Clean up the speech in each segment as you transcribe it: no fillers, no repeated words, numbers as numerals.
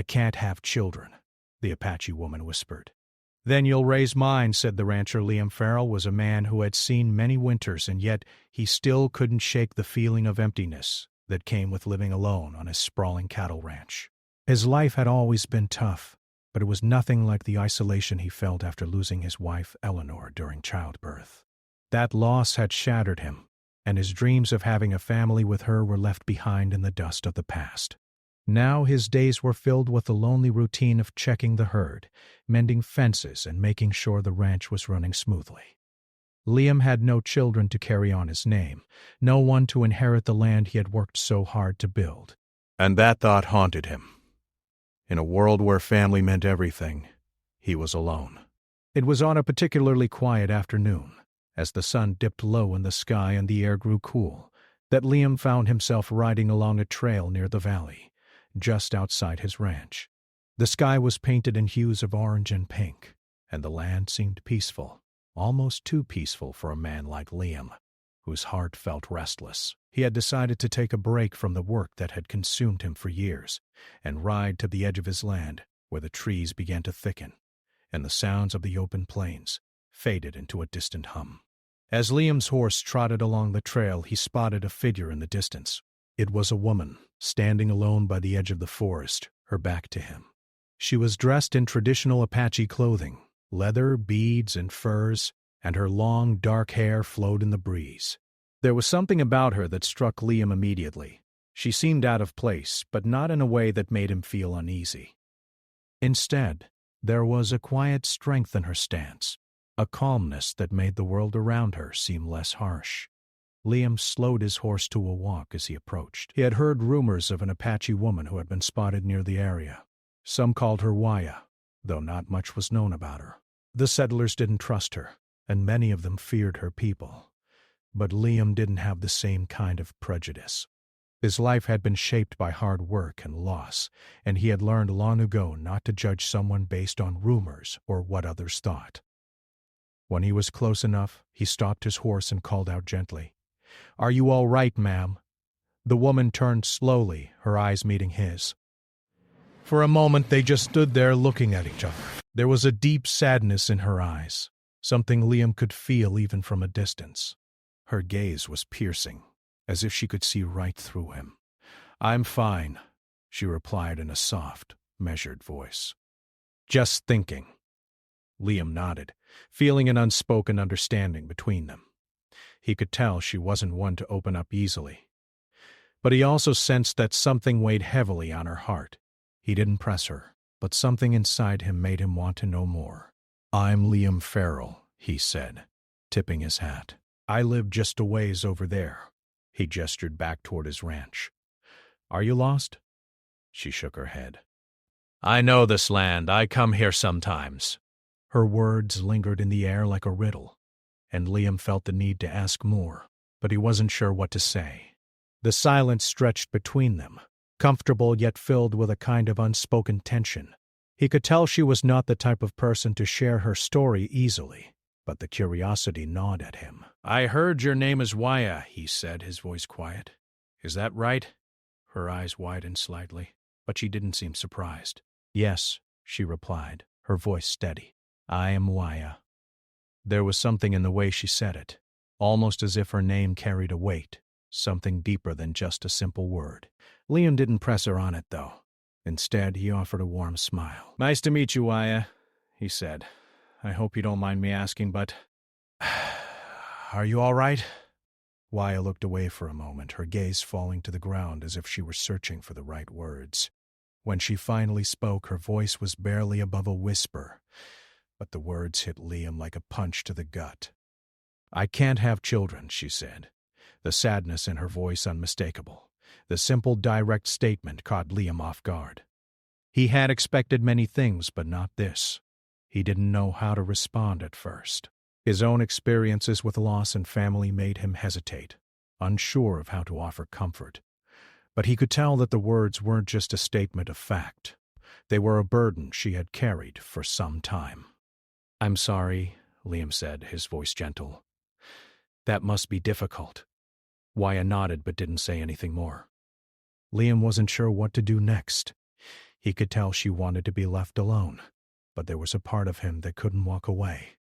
"I can't have children," the Apache woman whispered. "Then you'll raise mine," said the rancher. Liam Farrell was a man who had seen many winters, and yet he still couldn't shake the feeling of emptiness that came with living alone on his sprawling cattle ranch. His life had always been tough, but it was nothing like the isolation he felt after losing his wife Eleanor during childbirth. That loss had shattered him, and his dreams of having a family with her were left behind in the dust of the past. Now his days were filled with the lonely routine of checking the herd, mending fences, and making sure the ranch was running smoothly. Liam had no children to carry on his name, no one to inherit the land he had worked so hard to build. And that thought haunted him. In a world where family meant everything, he was alone. It was on a particularly quiet afternoon, as the sun dipped low in the sky and the air grew cool, that Liam found himself riding along a trail near the valley, just outside his ranch. The sky was painted in hues of orange and pink, and the land seemed peaceful, almost too peaceful for a man like Liam, whose heart felt restless. He had decided to take a break from the work that had consumed him for years and ride to the edge of his land, where the trees began to thicken, and the sounds of the open plains faded into a distant hum. As Liam's horse trotted along the trail, he spotted a figure in the distance. It was a woman, standing alone by the edge of the forest, her back to him. She was dressed in traditional Apache clothing, leather, beads, and furs, and her long, dark hair flowed in the breeze. There was something about her that struck Liam immediately. She seemed out of place, but not in a way that made him feel uneasy. Instead, there was a quiet strength in her stance, a calmness that made the world around her seem less harsh. Liam slowed his horse to a walk as he approached. He had heard rumors of an Apache woman who had been spotted near the area. Some called her Waya, though not much was known about her. The settlers didn't trust her, and many of them feared her people. But Liam didn't have the same kind of prejudice. His life had been shaped by hard work and loss, and he had learned long ago not to judge someone based on rumors or what others thought. When he was close enough, he stopped his horse and called out gently, "Are you all right, ma'am?" The woman turned slowly, her eyes meeting his. For a moment they just stood there looking at each other. There was a deep sadness in her eyes, something Liam could feel even from a distance. Her gaze was piercing, as if she could see right through him. "I'm fine," she replied in a soft, measured voice. "Just thinking." Liam nodded, feeling an unspoken understanding between them. He could tell she wasn't one to open up easily. But he also sensed that something weighed heavily on her heart. He didn't press her, but something inside him made him want to know more. "I'm Liam Farrell," he said, tipping his hat. "I live just a ways over there." He gestured back toward his ranch. "Are you lost?" She shook her head. "I know this land. I come here sometimes." Her words lingered in the air like a riddle, and Liam felt the need to ask more, but he wasn't sure what to say. The silence stretched between them, comfortable yet filled with a kind of unspoken tension. He could tell she was not the type of person to share her story easily, but the curiosity gnawed at him. "I heard your name is Waya," he said, his voice quiet. "Is that right?" Her eyes widened slightly, but she didn't seem surprised. "Yes," she replied, her voice steady. "I am Waya." There was something in the way she said it, almost as if her name carried a weight, something deeper than just a simple word. Liam didn't press her on it, though. Instead, he offered a warm smile. "Nice to meet you, Waya," he said. "I hope you don't mind me asking, but are you all right?" Waya looked away for a moment, her gaze falling to the ground as if she were searching for the right words. When she finally spoke, her voice was barely above a whisper, but the words hit Liam like a punch to the gut. "I can't have children," she said, the sadness in her voice unmistakable. The simple, direct statement caught Liam off guard. He had expected many things, but not this. He didn't know how to respond at first. His own experiences with loss and family made him hesitate, unsure of how to offer comfort. But he could tell that the words weren't just a statement of fact. They were a burden she had carried for some time. "I'm sorry," Liam said, his voice gentle. "That must be difficult." Waya nodded but didn't say anything more. Liam wasn't sure what to do next. He could tell she wanted to be left alone, but there was a part of him that couldn't walk away.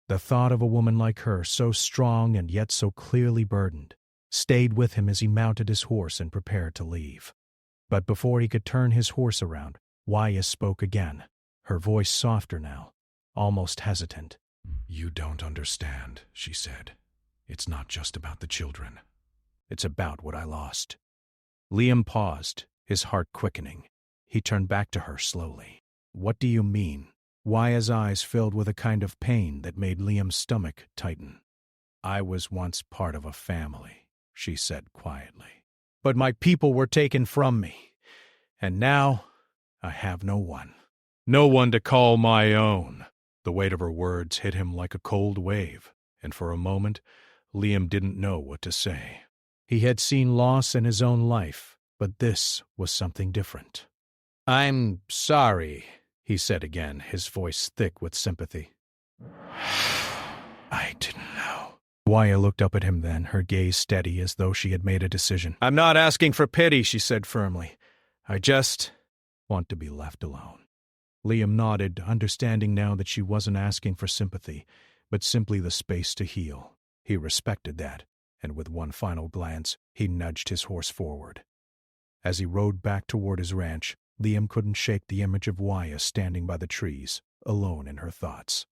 The thought of a woman like her, so strong and yet so clearly burdened, stayed with him as he mounted his horse and prepared to leave. But before he could turn his horse around, Waya spoke again, her voice softer now, almost hesitant. "You don't understand," she said. "It's not just about the children. It's about what I lost." Liam paused, his heart quickening. He turned back to her slowly. "What do you mean?" Waya's eyes filled with a kind of pain that made Liam's stomach tighten. "I was once part of a family," she said quietly. "But my people were taken from me, and now I have no one. No one to call my own." The weight of her words hit him like a cold wave, and for a moment, Liam didn't know what to say. He had seen loss in his own life, but this was something different. "I'm sorry," he said again, his voice thick with sympathy. "I didn't know." Waya looked up at him then, her gaze steady as though she had made a decision. "I'm not asking for pity," she said firmly. "I just want to be left alone." Liam nodded, understanding now that she wasn't asking for sympathy, but simply the space to heal. He respected that, and with one final glance, he nudged his horse forward. As he rode back toward his ranch, Liam couldn't shake the image of Waya standing by the trees, alone in her thoughts.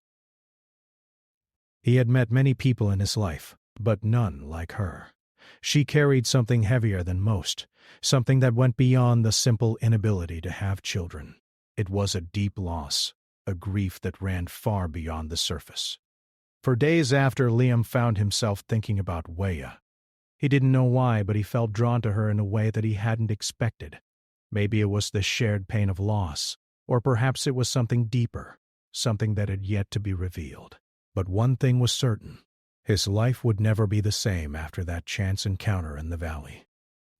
He had met many people in his life, but none like her. She carried something heavier than most, something that went beyond the simple inability to have children. It was a deep loss, a grief that ran far beyond the surface. For days after, Liam found himself thinking about Waya. He didn't know why, but he felt drawn to her in a way that he hadn't expected. Maybe it was the shared pain of loss, or perhaps it was something deeper, something that had yet to be revealed. But one thing was certain. His life would never be the same after that chance encounter in the valley.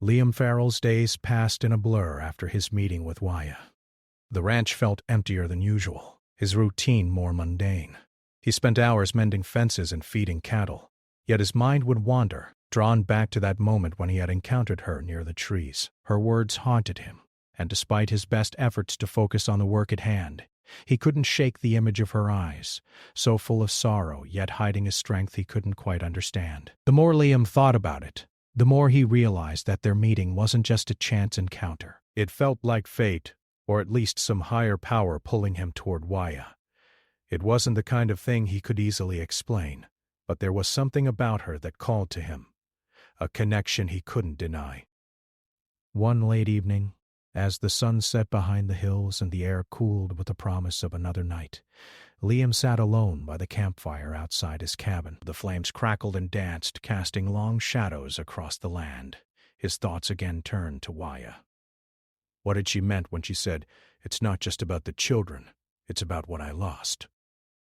Liam Farrell's days passed in a blur after his meeting with Waya. The ranch felt emptier than usual, his routine more mundane. He spent hours mending fences and feeding cattle, yet his mind would wander, drawn back to that moment when he had encountered her near the trees. Her words haunted him, and despite his best efforts to focus on the work at hand, he couldn't shake the image of her eyes, so full of sorrow, yet hiding a strength he couldn't quite understand. The more Liam thought about it, the more he realized that their meeting wasn't just a chance encounter. It felt like fate, or at least some higher power pulling him toward Waya. It wasn't the kind of thing he could easily explain, but there was something about her that called to him, a connection he couldn't deny. One late evening, as the sun set behind the hills and the air cooled with the promise of another night, Liam sat alone by the campfire outside his cabin. The flames crackled and danced, casting long shadows across the land. His thoughts again turned to Waya. What had she meant when she said, "It's not just about the children, it's about what I lost"?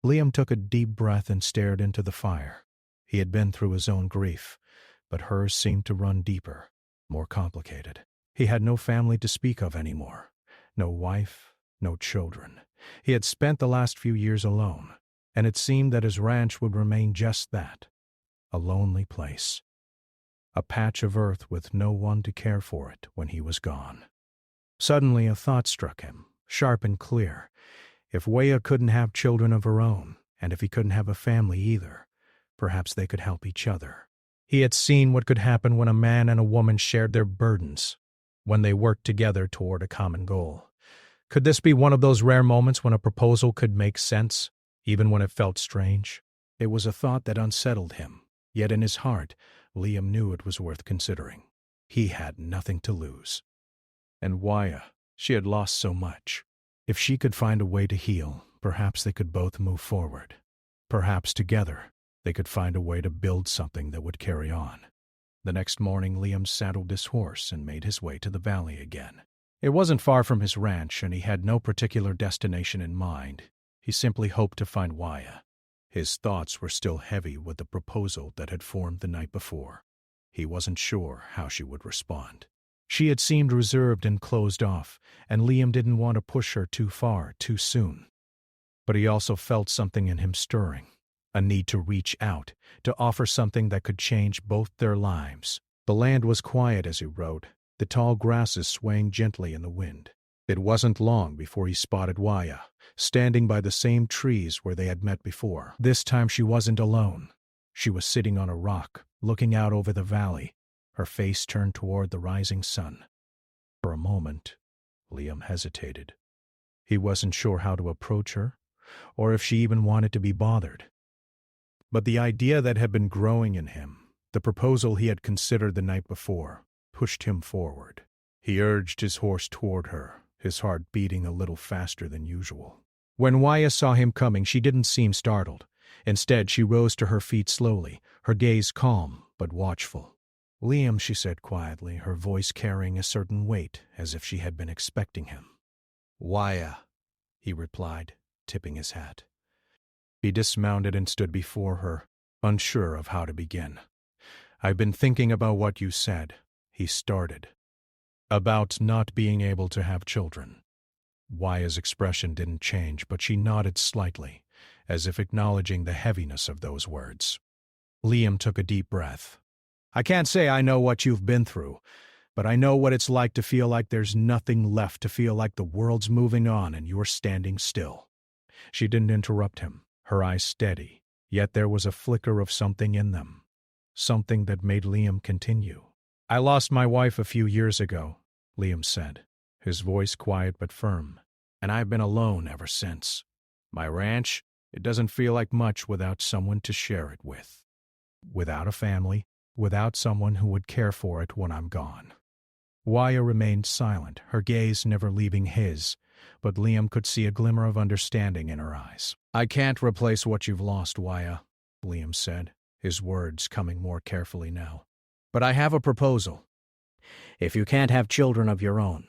Liam took a deep breath and stared into the fire. He had been through his own grief, but hers seemed to run deeper, more complicated. He had no family to speak of anymore, no wife, no children. He had spent the last few years alone, and it seemed that his ranch would remain just that, a lonely place, a patch of earth with no one to care for it when he was gone. Suddenly a thought struck him, sharp and clear. If Waya couldn't have children of her own, and if he couldn't have a family either, perhaps they could help each other. He had seen what could happen when a man and a woman shared their burdens, when they worked together toward a common goal. Could this be one of those rare moments when a proposal could make sense, even when it felt strange? It was a thought that unsettled him, yet in his heart, Liam knew it was worth considering. He had nothing to lose. And Waya, she had lost so much. If she could find a way to heal, perhaps they could both move forward. Perhaps together, they could find a way to build something that would carry on. The next morning, Liam saddled his horse and made his way to the valley again. It wasn't far from his ranch, and he had no particular destination in mind. He simply hoped to find Waya. His thoughts were still heavy with the proposal that had formed the night before. He wasn't sure how she would respond. She had seemed reserved and closed off, and Liam didn't want to push her too far, too soon. But he also felt something in him stirring, a need to reach out, to offer something that could change both their lives. The land was quiet as he rode, the tall grasses swaying gently in the wind. It wasn't long before he spotted Waya, standing by the same trees where they had met before. This time she wasn't alone. She was sitting on a rock, looking out over the valley, her face turned toward the rising sun. For a moment, Liam hesitated. He wasn't sure how to approach her, or if she even wanted to be bothered. But the idea that had been growing in him, the proposal he had considered the night before, pushed him forward. He urged his horse toward her, his heart beating a little faster than usual. When Waya saw him coming, she didn't seem startled. Instead, she rose to her feet slowly, her gaze calm but watchful. "Liam," she said quietly, her voice carrying a certain weight, as if she had been expecting him. "Waya," he replied, tipping his hat. He dismounted and stood before her, unsure of how to begin. "I've been thinking about what you said," he started. "About not being able to have children." Waya's expression didn't change, but she nodded slightly, as if acknowledging the heaviness of those words. Liam took a deep breath. "I can't say I know what you've been through, but I know what it's like to feel like there's nothing left, to feel like the world's moving on and you're standing still." She didn't interrupt him, her eyes steady, yet there was a flicker of something in them, something that made Liam continue. "I lost my wife a few years ago," Liam said, his voice quiet but firm, "and I've been alone ever since. My ranch, it doesn't feel like much without someone to share it with. Without a family, without someone who would care for it when I'm gone." Waya remained silent, her gaze never leaving his, but Liam could see a glimmer of understanding in her eyes. "I can't replace what you've lost, Waya," Liam said, his words coming more carefully now. "But I have a proposal. If you can't have children of your own,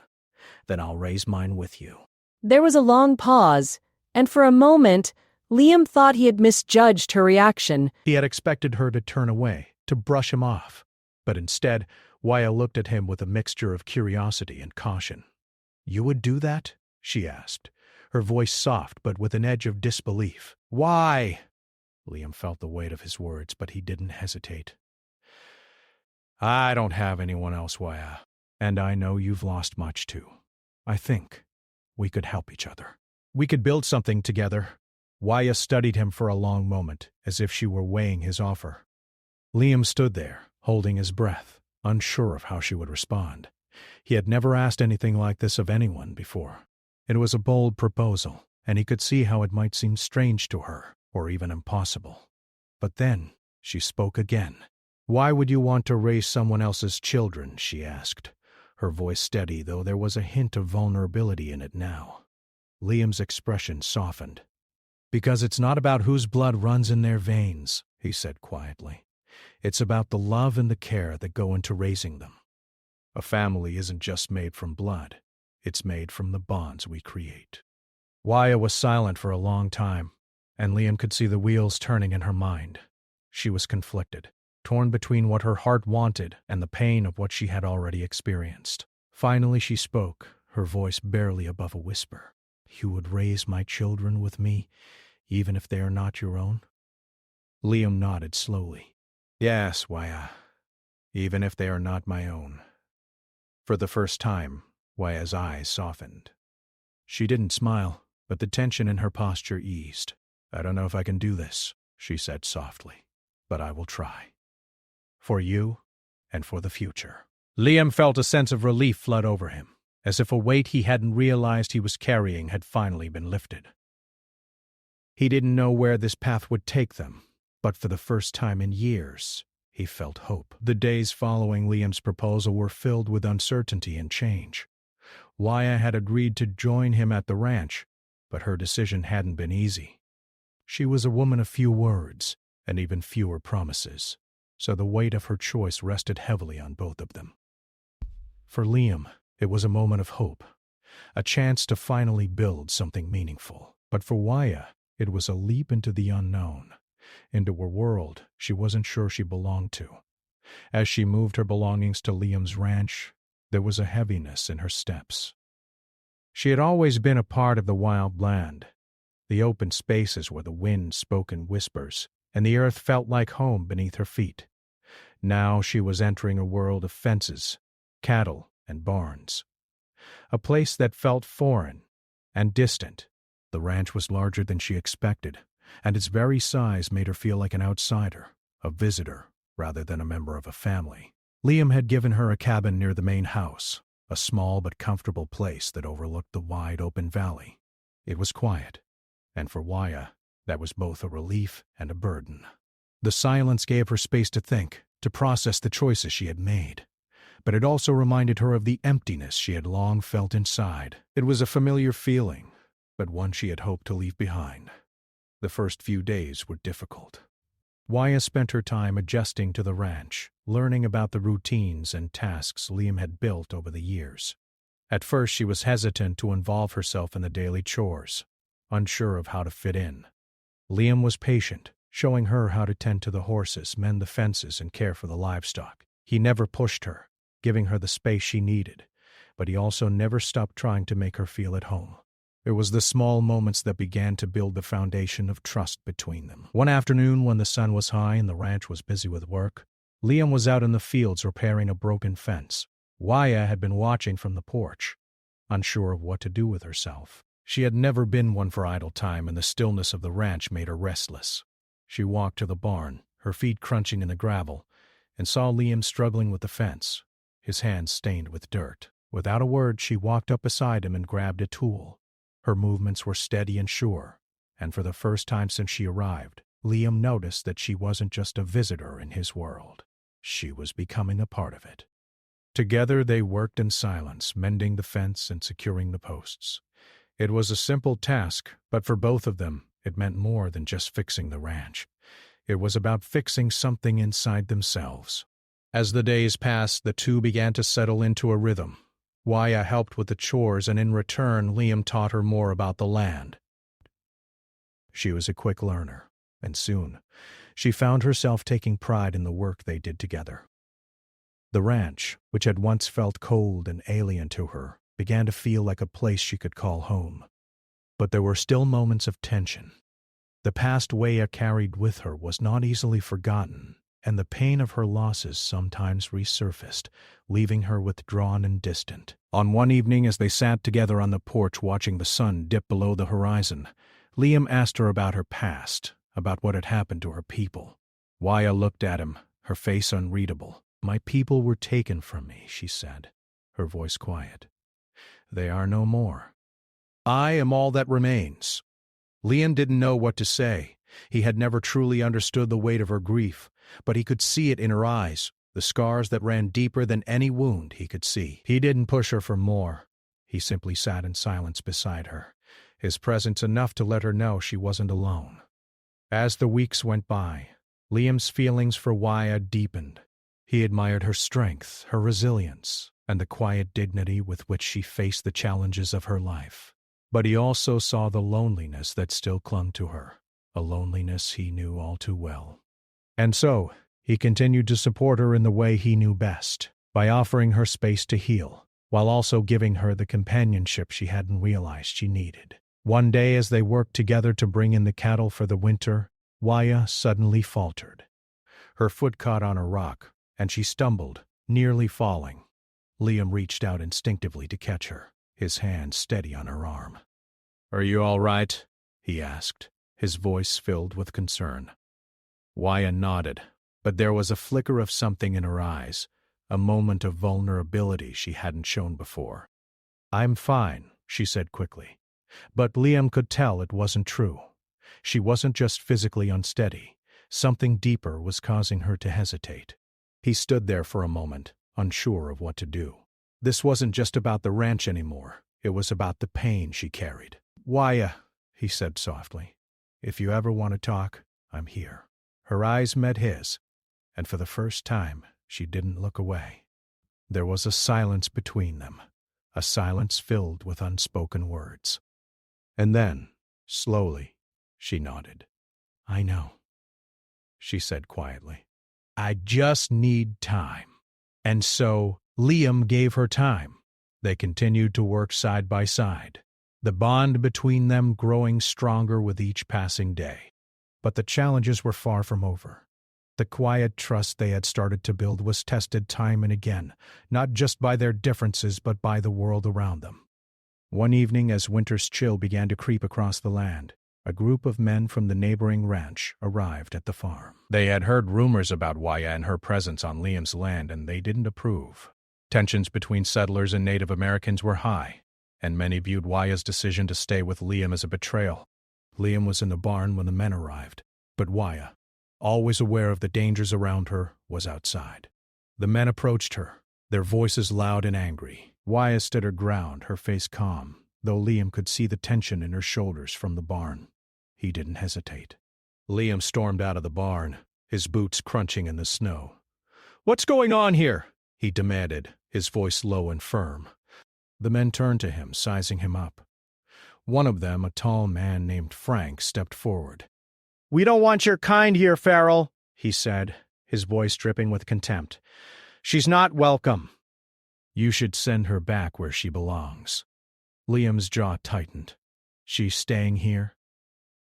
then I'll raise mine with you." There was a long pause, and for a moment, Liam thought he had misjudged her reaction. He had expected her to turn away, to brush him off, but instead, Waya looked at him with a mixture of curiosity and caution. "You would do that?" she asked, her voice soft but with an edge of disbelief. "Why?" Liam felt the weight of his words, but he didn't hesitate. "I don't have anyone else, Waya, and I know you've lost much too. I think we could help each other. We could build something together." Waya studied him for a long moment, as if she were weighing his offer. Liam stood there, holding his breath, unsure of how she would respond. He had never asked anything like this of anyone before. It was a bold proposal, and he could see how it might seem strange to her, or even impossible. But then she spoke again. "Why would you want to raise someone else's children?" she asked, her voice steady, though there was a hint of vulnerability in it now. Liam's expression softened. "Because it's not about whose blood runs in their veins," he said quietly. "It's about the love and the care that go into raising them. A family isn't just made from blood. It's made from the bonds we create." Waya was silent for a long time, and Liam could see the wheels turning in her mind. She was conflicted, torn between what her heart wanted and the pain of what she had already experienced. Finally she spoke, her voice barely above a whisper. "You would raise my children with me, even if they are not your own?" Liam nodded slowly. "Yes, Waya, even if they are not my own." For the first time, Waya's eyes softened. She didn't smile, but the tension in her posture eased. "I don't know if I can do this," she said softly, "but I will try. For you and for the future." Liam felt a sense of relief flood over him, as if a weight he hadn't realized he was carrying had finally been lifted. He didn't know where this path would take them, but for the first time in years, he felt hope. The days following Liam's proposal were filled with uncertainty and change. Waya had agreed to join him at the ranch, but her decision hadn't been easy. She was a woman of few words, and even fewer promises, so the weight of her choice rested heavily on both of them. For Liam, it was a moment of hope, a chance to finally build something meaningful. But for Waya, it was a leap into the unknown, into a world she wasn't sure she belonged to. As she moved her belongings to Liam's ranch, there was a heaviness in her steps. She had always been a part of the wild land, the open spaces where the wind spoke in whispers, and the earth felt like home beneath her feet. Now she was entering a world of fences, cattle, and barns. a place that felt foreign and distant. The ranch was larger than she expected, and its very size made her feel like an outsider, a visitor, rather than a member of a family. Liam had given her a cabin near the main house, a small but comfortable place that overlooked the wide open valley. It was quiet, and for Waya, that was both a relief and a burden. The silence gave her space to think, to process the choices she had made. But it also reminded her of the emptiness she had long felt inside. It was a familiar feeling, but one she had hoped to leave behind. The first few days were difficult. Waya spent her time adjusting to the ranch, learning about the routines and tasks Liam had built over the years. At first she was hesitant to involve herself in the daily chores, unsure of how to fit in. Liam was patient, showing her how to tend to the horses, mend the fences, and care for the livestock. He never pushed her, giving her the space she needed, but he also never stopped trying to make her feel at home. It was the small moments that began to build the foundation of trust between them. One afternoon, when the sun was high and the ranch was busy with work, Liam was out in the fields repairing a broken fence. Waya had been watching from the porch, unsure of what to do with herself. She had never been one for idle time, and the stillness of the ranch made her restless. She walked to the barn, her feet crunching in the gravel, and saw Liam struggling with the fence, his hands stained with dirt. Without a word, she walked up beside him and grabbed a tool. Her movements were steady and sure, and for the first time since she arrived, Liam noticed that she wasn't just a visitor in his world. She was becoming a part of it. Together they worked in silence, mending the fence and securing the posts. It was a simple task, but for both of them, it meant more than just fixing the ranch. It was about fixing something inside themselves. As the days passed, the two began to settle into a rhythm. Waya helped with the chores, and in return, Liam taught her more about the land. She was a quick learner, and soon, she found herself taking pride in the work they did together. The ranch, which had once felt cold and alien to her, began to feel like a place she could call home. But there were still moments of tension. The past Waya carried with her was not easily forgotten, and the pain of her losses sometimes resurfaced, leaving her withdrawn and distant. On one evening, as they sat together on the porch watching the sun dip below the horizon, Liam asked her about her past, about what had happened to her people. Waya looked at him, her face unreadable. "My people were taken from me," she said, her voice quiet. "They are no more. I am all that remains." Liam didn't know what to say. He had never truly understood the weight of her grief, but he could see it in her eyes, the scars that ran deeper than any wound he could see. He didn't push her for more. He simply sat in silence beside her, his presence enough to let her know she wasn't alone. As the weeks went by, Liam's feelings for Waya deepened. He admired her strength, her resilience, and the quiet dignity with which she faced the challenges of her life. But he also saw the loneliness that still clung to her, a loneliness he knew all too well. And so, he continued to support her in the way he knew best, by offering her space to heal, while also giving her the companionship she hadn't realized she needed. One day, as they worked together to bring in the cattle for the winter, Waya suddenly faltered. Her foot caught on a rock, and she stumbled, nearly falling. Liam reached out instinctively to catch her, his hand steady on her arm. "Are you all right?" he asked, his voice filled with concern. Waya nodded, but there was a flicker of something in her eyes, a moment of vulnerability she hadn't shown before. "I'm fine," she said quickly. But Liam could tell it wasn't true. She wasn't just physically unsteady. Something deeper was causing her to hesitate. He stood there for a moment, unsure of what to do. This wasn't just about the ranch anymore. It was about the pain she carried. "Waya," he said softly, "if you ever want to talk, I'm here." Her eyes met his, and for the first time, she didn't look away. There was a silence between them, a silence filled with unspoken words. And then, slowly, she nodded. "I know," she said quietly. "I just need time." And so, Liam gave her time. They continued to work side by side, the bond between them growing stronger with each passing day. But the challenges were far from over. The quiet trust they had started to build was tested time and again, not just by their differences but by the world around them. One evening, as winter's chill began to creep across the land, a group of men from the neighboring ranch arrived at the farm. They had heard rumors about Waya and her presence on Liam's land, and they didn't approve. Tensions between settlers and Native Americans were high, and many viewed Waya's decision to stay with Liam as a betrayal. Liam was in the barn when the men arrived, but Waya, always aware of the dangers around her, was outside. The men approached her, their voices loud and angry. Waya stood her ground, her face calm, though Liam could see the tension in her shoulders from the barn. He didn't hesitate. Liam stormed out of the barn, his boots crunching in the snow. "What's going on here?" he demanded, his voice low and firm. The men turned to him, sizing him up. One of them, a tall man named Frank, stepped forward. "We don't want your kind here, Farrell," he said, his voice dripping with contempt. "She's not welcome." "You should send her back where she belongs." Liam's jaw tightened. "She's staying here,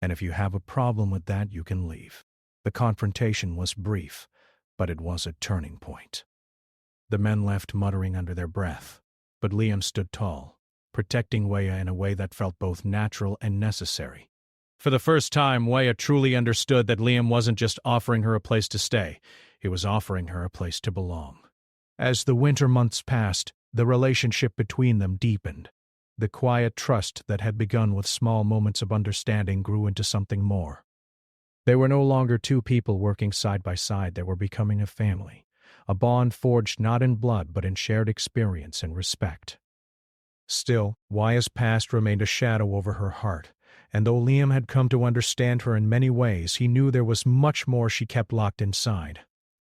and if you have a problem with that, you can leave." The confrontation was brief, but it was a turning point. The men left muttering under their breath, but Liam stood tall, protecting Waya in a way that felt both natural and necessary. For the first time, Waya truly understood that Liam wasn't just offering her a place to stay, he was offering her a place to belong. As the winter months passed, the relationship between them deepened. The quiet trust that had begun with small moments of understanding grew into something more. They were no longer two people working side by side, they were becoming a family, a bond forged not in blood but in shared experience and respect. Still, Waya's past remained a shadow over her heart, and though Liam had come to understand her in many ways, he knew there was much more she kept locked inside.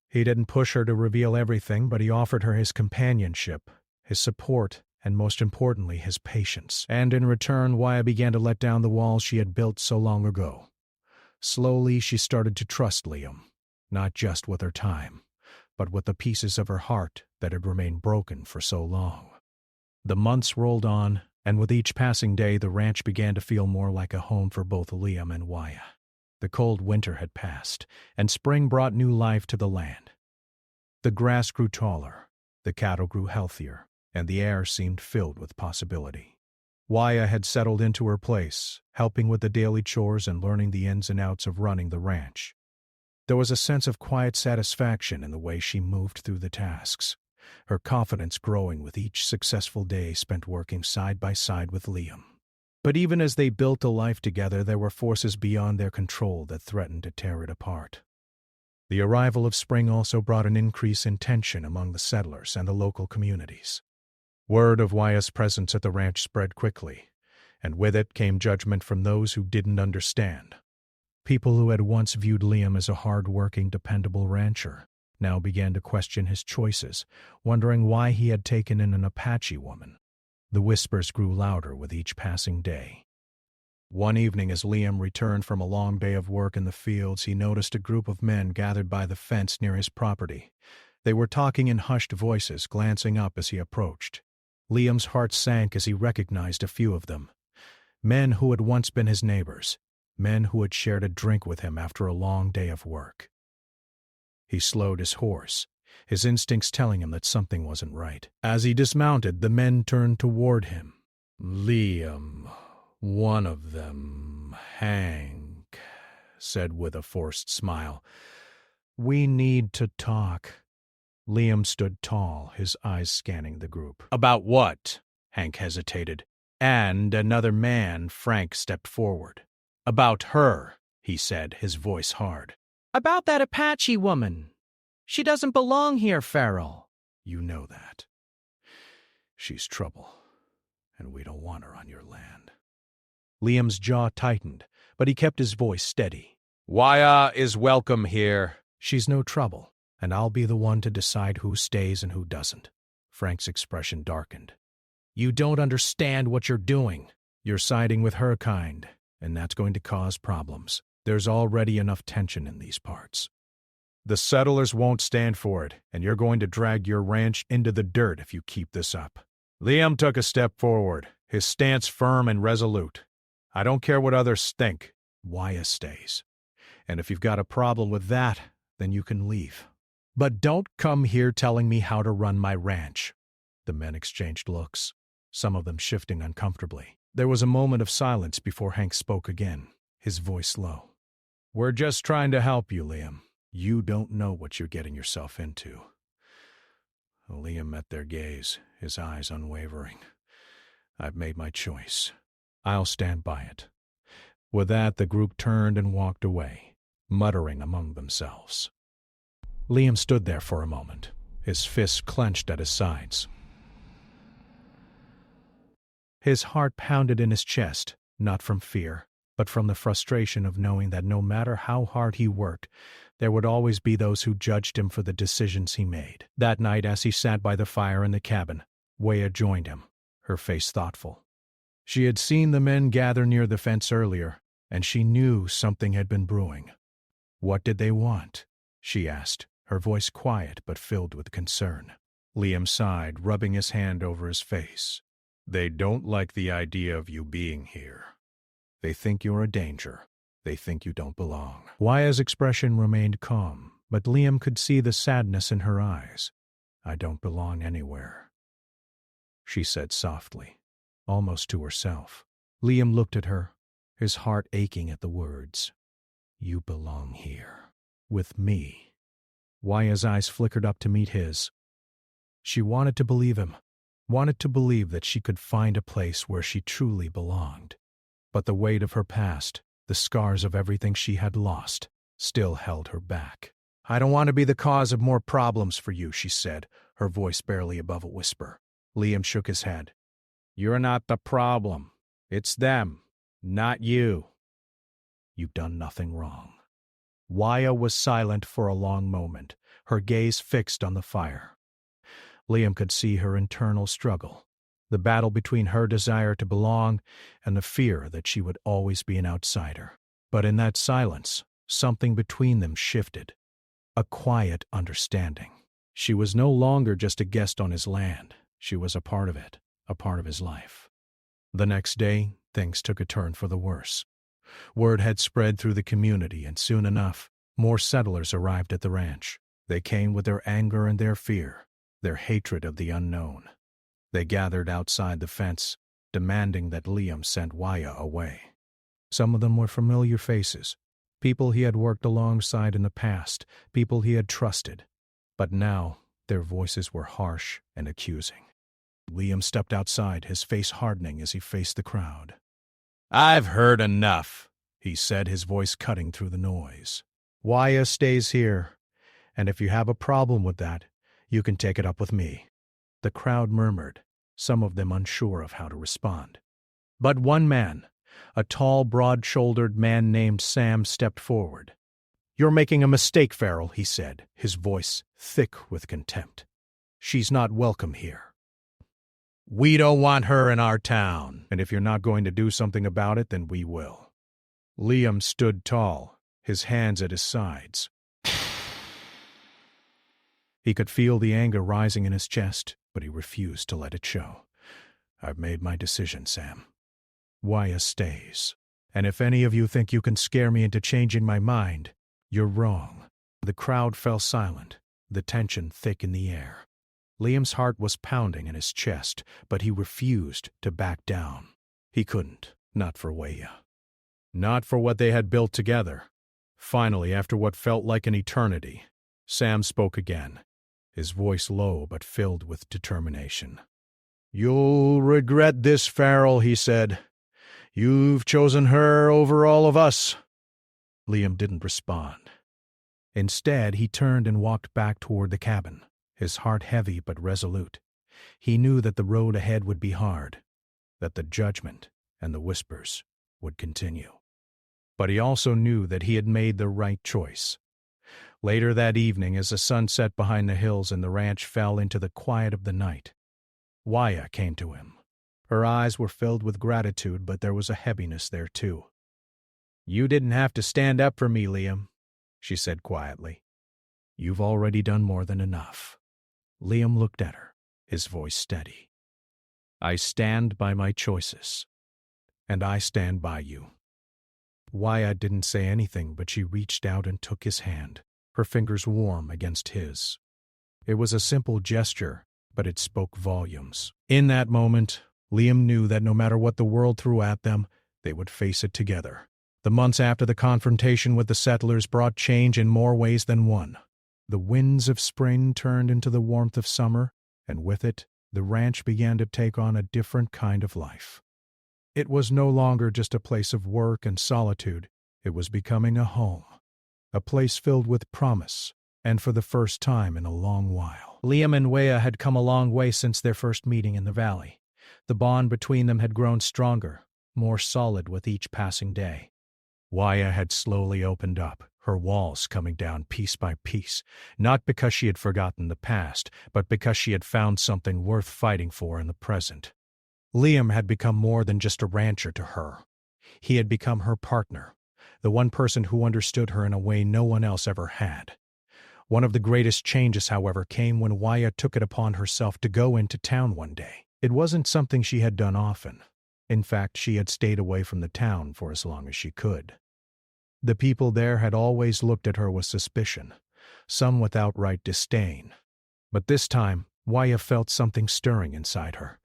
He didn't push her to reveal everything, but he offered her his companionship, his support, and most importantly, his patience. And in return, Waya began to let down the walls she had built so long ago. Slowly, she started to trust Liam, not just with her time, but with the pieces of her heart that had remained broken for so long. The months rolled on, and with each passing day, the ranch began to feel more like a home for both Liam and Waya. The cold winter had passed, and spring brought new life to the land. The grass grew taller, the cattle grew healthier, and the air seemed filled with possibility. Waya had settled into her place, helping with the daily chores and learning the ins and outs of running the ranch. There was a sense of quiet satisfaction in the way she moved through the tasks, her confidence growing with each successful day spent working side by side with Liam. But even as they built a life together, there were forces beyond their control that threatened to tear it apart. The arrival of spring also brought an increase in tension among the settlers and the local communities. Word of Waya's presence at the ranch spread quickly, and with it came judgment from those who didn't understand. People who had once viewed Liam as a hard-working, dependable rancher now began to question his choices, wondering why he had taken in an Apache woman. The whispers grew louder with each passing day. One evening, as Liam returned from a long day of work in the fields, he noticed a group of men gathered by the fence near his property. They were talking in hushed voices, glancing up as he approached. Liam's heart sank as he recognized a few of them. Men who had once been his neighbors, men who had shared a drink with him after a long day of work. He slowed his horse, his instincts telling him that something wasn't right. As he dismounted, the men turned toward him. "Liam, one of them, Hank," said with a forced smile. "We need to talk." Liam stood tall, his eyes scanning the group. "About what?" Hank hesitated. And another man, Frank, stepped forward. "About her," he said, his voice hard. "About that Apache woman. She doesn't belong here, Farrell." "You know that. She's trouble, and we don't want her on your land." Liam's jaw tightened, but he kept his voice steady. "Waya is welcome here." "She's no trouble, and I'll be the one to decide who stays and who doesn't." Frank's expression darkened. "You don't understand what you're doing. You're siding with her kind, and that's going to cause problems. There's already enough tension in these parts. The settlers won't stand for it, and you're going to drag your ranch into the dirt if you keep this up." Liam took a step forward, his stance firm and resolute. "I don't care what others think. Waya stays. And if you've got a problem with that, then you can leave. But don't come here telling me how to run my ranch." The men exchanged looks, some of them shifting uncomfortably. There was a moment of silence before Hank spoke again, his voice low. "We're just trying to help you, Liam. You don't know what you're getting yourself into." Liam met their gaze, his eyes unwavering. "I've made my choice. I'll stand by it." With that, the group turned and walked away, muttering among themselves. Liam stood there for a moment, his fists clenched at his sides. His heart pounded in his chest, not from fear, but from the frustration of knowing that no matter how hard he worked, there would always be those who judged him for the decisions he made. That night, as he sat by the fire in the cabin, Waya joined him, her face thoughtful. She had seen the men gather near the fence earlier, and she knew something had been brewing. "What did they want?" she asked, her voice quiet but filled with concern. Liam sighed, rubbing his hand over his face. "They don't like the idea of you being here. They think you're a danger. They think you don't belong." Waya's expression remained calm, but Liam could see the sadness in her eyes. "I don't belong anywhere," she said softly, almost to herself. Liam looked at her, his heart aching at the words. "You belong here, with me." Waya's eyes flickered up to meet his. She wanted to believe him, wanted to believe that she could find a place where she truly belonged. But the weight of her past, the scars of everything she had lost, still held her back. "I don't want to be the cause of more problems for you," she said, her voice barely above a whisper. Liam shook his head. "You're not the problem. It's them, not you. You've done nothing wrong." Waya was silent for a long moment, her gaze fixed on the fire. Liam could see her internal struggle, the battle between her desire to belong and the fear that she would always be an outsider. But in that silence, something between them shifted, a quiet understanding. She was no longer just a guest on his land. She was a part of it, a part of his life. The next day, things took a turn for the worse. Word had spread through the community, and soon enough, more settlers arrived at the ranch. They came with their anger and their fear, their hatred of the unknown. They gathered outside the fence, demanding that Liam send Waya away. Some of them were familiar faces, people he had worked alongside in the past, people he had trusted. But now, their voices were harsh and accusing. Liam stepped outside, his face hardening as he faced the crowd. "I've heard enough," he said, his voice cutting through the noise. "Waya stays here, and if you have a problem with that, you can take it up with me." The crowd murmured, some of them unsure of how to respond. But one man, a tall, broad-shouldered man named Sam, stepped forward. "You're making a mistake, Farrell," he said, his voice thick with contempt. "She's not welcome here. We don't want her in our town, and if you're not going to do something about it, then we will." Liam stood tall, his hands at his sides. He could feel the anger rising in his chest, but he refused to let it show. "I've made my decision, Sam. Waya stays. And if any of you think you can scare me into changing my mind, you're wrong." The crowd fell silent, the tension thick in the air. Liam's heart was pounding in his chest, but he refused to back down. He couldn't, not for Waya. Not for what they had built together. Finally, after what felt like an eternity, Sam spoke again, his voice low but filled with determination. "You'll regret this, Farrell," he said. "You've chosen her over all of us." Liam didn't respond. Instead, he turned and walked back toward the cabin, his heart heavy but resolute. He knew that the road ahead would be hard, that the judgment and the whispers would continue. But he also knew that he had made the right choice. Later that evening, as the sun set behind the hills and the ranch fell into the quiet of the night, Waya came to him. Her eyes were filled with gratitude, but there was a heaviness there too. "You didn't have to stand up for me, Liam," she said quietly. "You've already done more than enough." Liam looked at her, his voice steady. "I stand by my choices, and I stand by you." Waya didn't say anything, but she reached out and took his hand, her fingers warm against his. It was a simple gesture, but it spoke volumes. In that moment, Liam knew that no matter what the world threw at them, they would face it together. The months after the confrontation with the settlers brought change in more ways than one. The winds of spring turned into the warmth of summer, and with it, the ranch began to take on a different kind of life. It was no longer just a place of work and solitude. It was becoming a home, a place filled with promise, and for the first time in a long while. Liam and Waya had come a long way since their first meeting in the valley. The bond between them had grown stronger, more solid with each passing day. Waya had slowly opened up, her walls coming down piece by piece, not because she had forgotten the past, but because she had found something worth fighting for in the present. Liam had become more than just a rancher to her. He had become her partner, the one person who understood her in a way no one else ever had. One of the greatest changes, however, came when Waya took it upon herself to go into town one day. It wasn't something she had done often. In fact, she had stayed away from the town for as long as she could. The people there had always looked at her with suspicion, some with outright disdain. But this time, Waya felt something stirring inside her,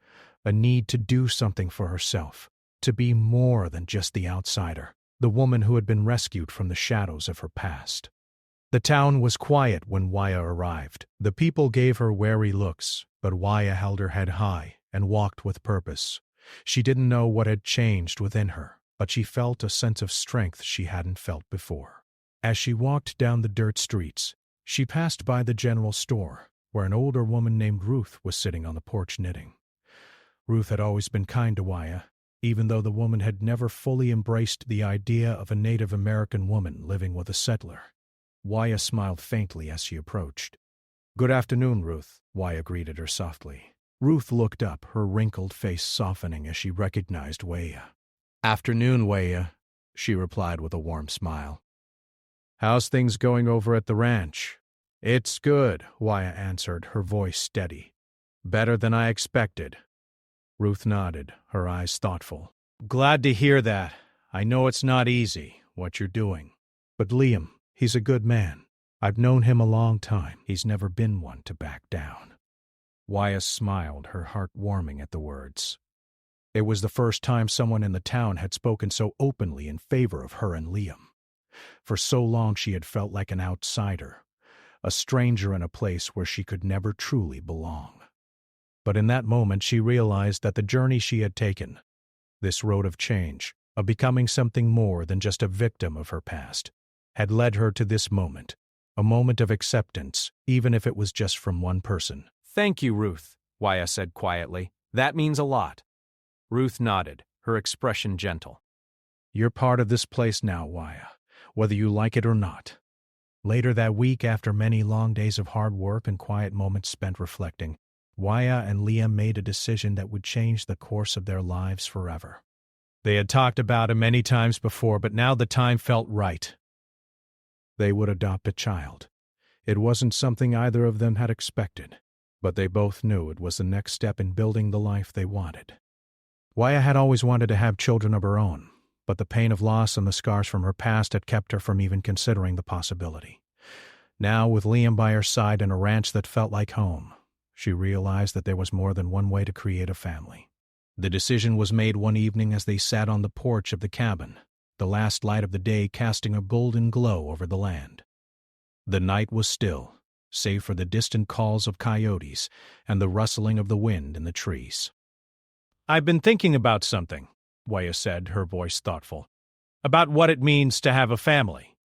a need to do something for herself, to be more than just the outsider, the woman who had been rescued from the shadows of her past. The town was quiet when Waya arrived. The people gave her wary looks, but Waya held her head high and walked with purpose. She didn't know what had changed within her, but she felt a sense of strength she hadn't felt before. As she walked down the dirt streets, she passed by the general store, where an older woman named Ruth was sitting on the porch knitting. Ruth had always been kind to Waya, even though the woman had never fully embraced the idea of a Native American woman living with a settler. Waya smiled faintly as she approached. "Good afternoon, Ruth," Waya greeted her softly. Ruth looked up, her wrinkled face softening as she recognized Waya. "Afternoon, Waya," she replied with a warm smile. "How's things going over at the ranch?" "It's good," Waya answered, her voice steady. "Better than I expected." Ruth nodded, her eyes thoughtful. "Glad to hear that. I know it's not easy, what you're doing. But Liam, he's a good man. I've known him a long time. He's never been one to back down." Waya smiled, her heart warming at the words. It was the first time someone in the town had spoken so openly in favor of her and Liam. For so long she had felt like an outsider, a stranger in a place where she could never truly belong. But in that moment she realized that the journey she had taken, this road of change, of becoming something more than just a victim of her past, had led her to this moment, a moment of acceptance, even if it was just from one person. "Thank you, Ruth," Waya said quietly. "That means a lot." Ruth nodded, her expression gentle. "You're part of this place now, Waya, whether you like it or not." Later that week, after many long days of hard work and quiet moments spent reflecting, Waya and Liam made a decision that would change the course of their lives forever. They had talked about it many times before, but now the time felt right. They would adopt a child. It wasn't something either of them had expected, but they both knew it was the next step in building the life they wanted. Waya had always wanted to have children of her own, but the pain of loss and the scars from her past had kept her from even considering the possibility. Now, with Liam by her side and a ranch that felt like home, she realized that there was more than one way to create a family. The decision was made one evening as they sat on the porch of the cabin, the last light of the day casting a golden glow over the land. The night was still, save for the distant calls of coyotes and the rustling of the wind in the trees. "I've been thinking about something," Waya said, her voice thoughtful. "About what it means to have a family."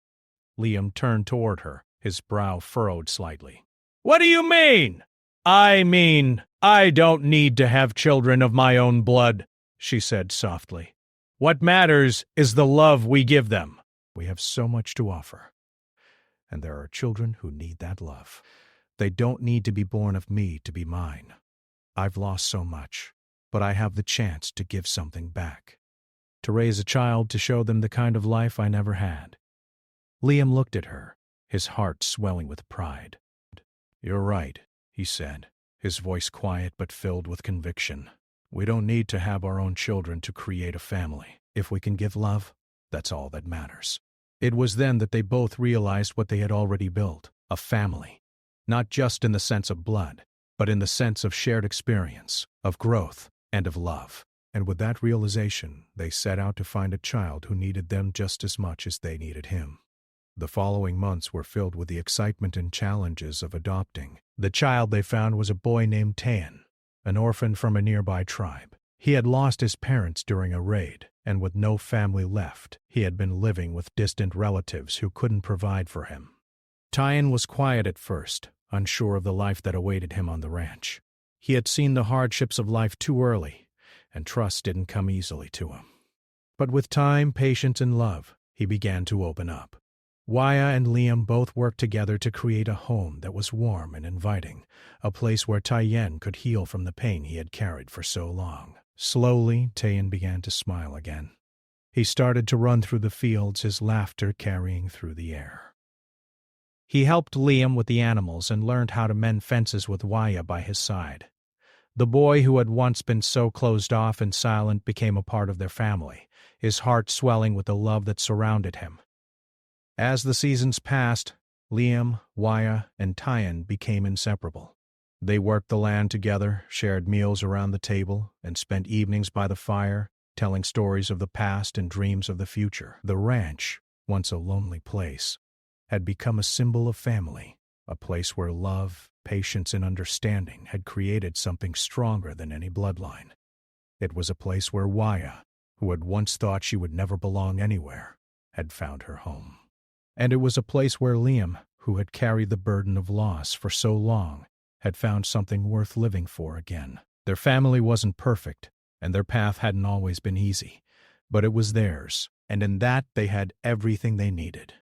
Liam turned toward her, his brow furrowed slightly. "What do you mean?" "I mean, I don't need to have children of my own blood," she said softly. "What matters is the love we give them. We have so much to offer. And there are children who need that love. They don't need to be born of me to be mine. I've lost so much, but I have the chance to give something back. To raise a child to show them the kind of life I never had." Liam looked at her, his heart swelling with pride. "You're right," he said, his voice quiet but filled with conviction. "We don't need to have our own children to create a family. If we can give love, that's all that matters." It was then that they both realized what they had already built, a family. Not just in the sense of blood, but in the sense of shared experience, of growth, and of love. And with that realization, they set out to find a child who needed them just as much as they needed him. The following months were filled with the excitement and challenges of adopting. The child they found was a boy named Tayan, an orphan from a nearby tribe. He had lost his parents during a raid, and with no family left, he had been living with distant relatives who couldn't provide for him. Tayan was quiet at first, unsure of the life that awaited him on the ranch. He had seen the hardships of life too early, and trust didn't come easily to him. But with time, patience, and love, he began to open up. Waya and Liam both worked together to create a home that was warm and inviting, a place where Tayan could heal from the pain he had carried for so long. Slowly, Tayan began to smile again. He started to run through the fields, his laughter carrying through the air. He helped Liam with the animals and learned how to mend fences with Waya by his side. The boy who had once been so closed off and silent became a part of their family, his heart swelling with the love that surrounded him. As the seasons passed, Liam, Waya, and Tayan became inseparable. They worked the land together, shared meals around the table, and spent evenings by the fire, telling stories of the past and dreams of the future. The ranch, once a lonely place, had become a symbol of family, a place where love, patience, and understanding had created something stronger than any bloodline. It was a place where Waya, who had once thought she would never belong anywhere, had found her home. And it was a place where Liam, who had carried the burden of loss for so long, had found something worth living for again. Their family wasn't perfect, and their path hadn't always been easy, but it was theirs, and in that they had everything they needed.